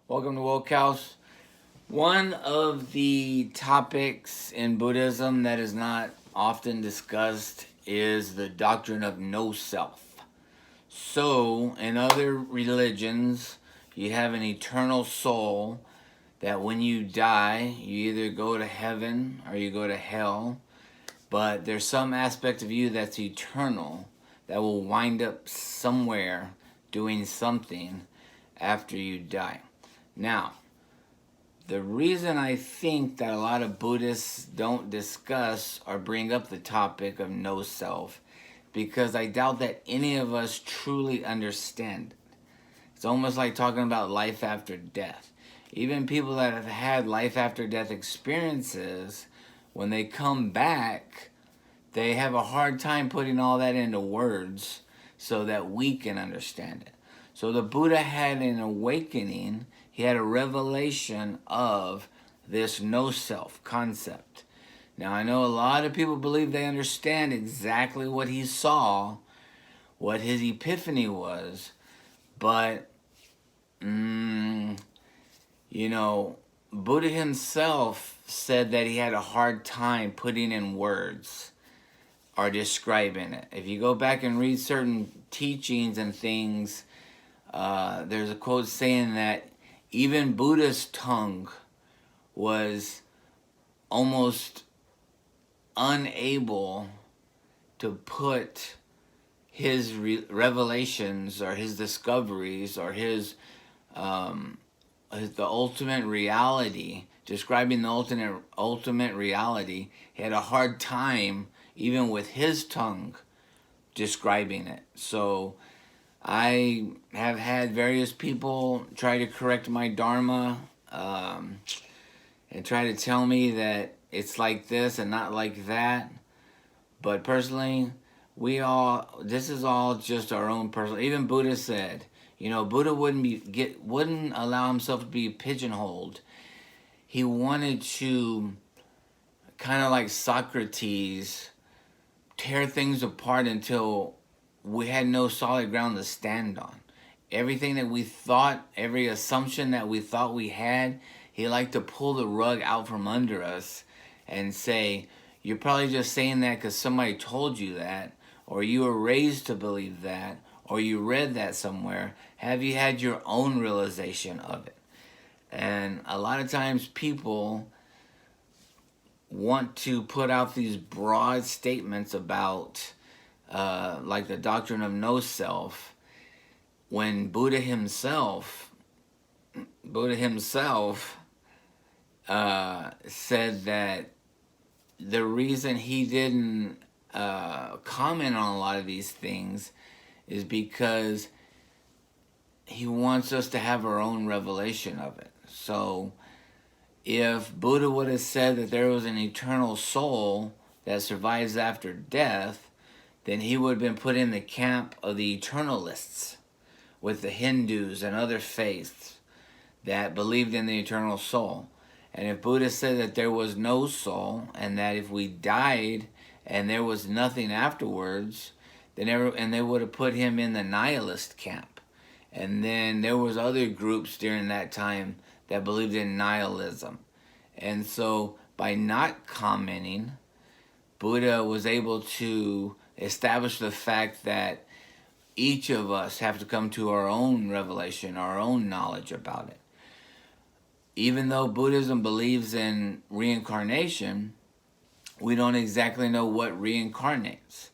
Welcome to Woke House. One of the topics in Buddhism that is not often discussed is the doctrine of no self. So, in other religions, you have an eternal soul that when you die, you either go to heaven or you go to hell. But there's some aspect of you that's eternal that will wind up somewhere doing something after you die. Now, the reason I think that a lot of Buddhists don't discuss or bring up the topic of no self, because I doubt that any of us truly understand it. It's almost like talking about life after death. Even people that have had life after death experiences, when they come back, they have a hard time putting all that into words so that we can understand it. So the Buddha had an awakening. He had a revelation of this no self concept. Now, I know a lot of people believe they understand exactly what he saw, what his epiphany was, but, Buddha himself said that he had a hard time putting in words or describing it. If you go back and read certain teachings and things, there's a quote saying that even Buddha's tongue was almost unable to put his revelations or his discoveries or the ultimate reality, describing the ultimate reality. He had a hard time even with his tongue describing it. So I have had various people try to correct my dharma and try to tell me that it's like this and not like that. But personally, this is all just our own personal. Even Buddha said, Buddha wouldn't allow himself to be pigeonholed. He wanted to, kind of like Socrates, tear things apart until we had no solid ground to stand on. Everything that we thought, every assumption that we thought we had, he liked to pull the rug out from under us and say, you're probably just saying that because somebody told you that, or you were raised to believe that, or you read that somewhere. Have you had your own realization of it? And a lot of times people want to put out these broad statements about like the doctrine of no self, when Buddha himself said that the reason he didn't comment on a lot of these things is because he wants us to have our own revelation of it. So if Buddha would have said that there was an eternal soul that survives after death, then he would have been put in the camp of the eternalists with the Hindus and other faiths that believed in the eternal soul. And if Buddha said that there was no soul and that if we died and there was nothing afterwards, then they would have put him in the nihilist camp. And then there was other groups during that time that believed in nihilism. And so by not commenting, Buddha was able to establish the fact that each of us have to come to our own revelation, our own knowledge about it. Even though Buddhism believes in reincarnation, we don't exactly know what reincarnates.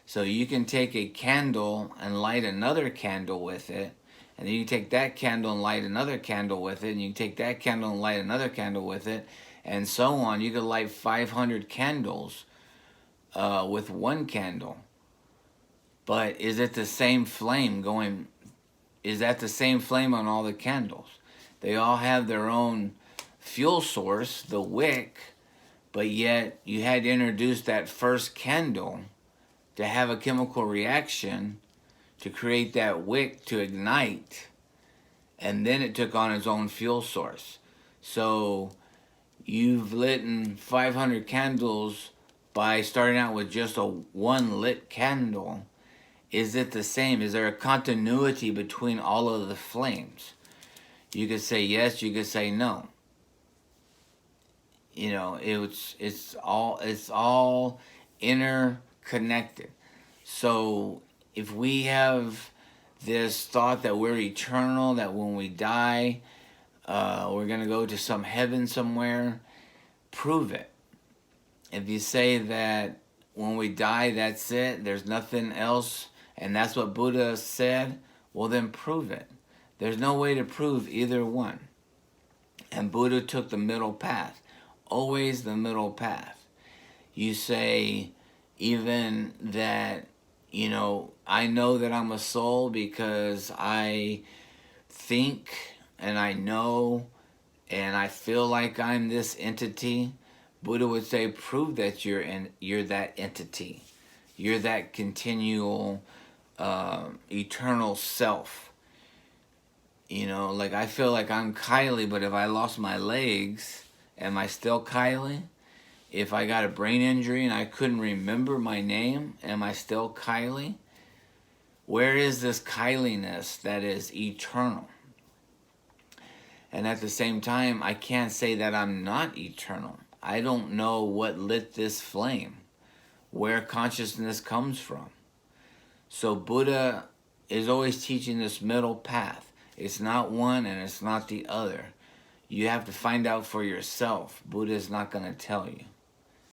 So you can take a candle and light another candle with it, and then you take that candle and light another candle with it, and you take that candle and light another candle with it, and so on. You could light 500 candles with one candle. But is it the same flame going? Is that the same flame on all the candles? They all have their own fuel source, the wick, but yet you had to introduce that first candle to have a chemical reaction to create that wick to ignite, and then it took on its own fuel source. So you've lit 500 candles by starting out with just a one lit candle. Is it the same? Is there a continuity between all of the flames? You could say yes, you could say no. You know, it's all interconnected. So if we have this thought that we're eternal, that when we die, we're gonna go to some heaven somewhere, prove it. If you say that when we die, that's it, there's nothing else, and that's what Buddha said, well, then prove it. There's no way to prove either one. And Buddha took the middle path, always the middle path. You say, even that, I know that I'm a soul because I think and I know and I feel like I'm this entity. Buddha would say, prove that you're that entity. You're that continual, eternal self. Like I feel like I'm Kylie, but if I lost my legs, am I still Kylie? If I got a brain injury and I couldn't remember my name, am I still Kylie? Where is this Kylie-ness that is eternal? And at the same time, I can't say that I'm not eternal. I don't know what lit this flame, where consciousness comes from. So Buddha is always teaching this middle path. It's not one and it's not the other. You have to find out for yourself. Buddha is not going to tell you.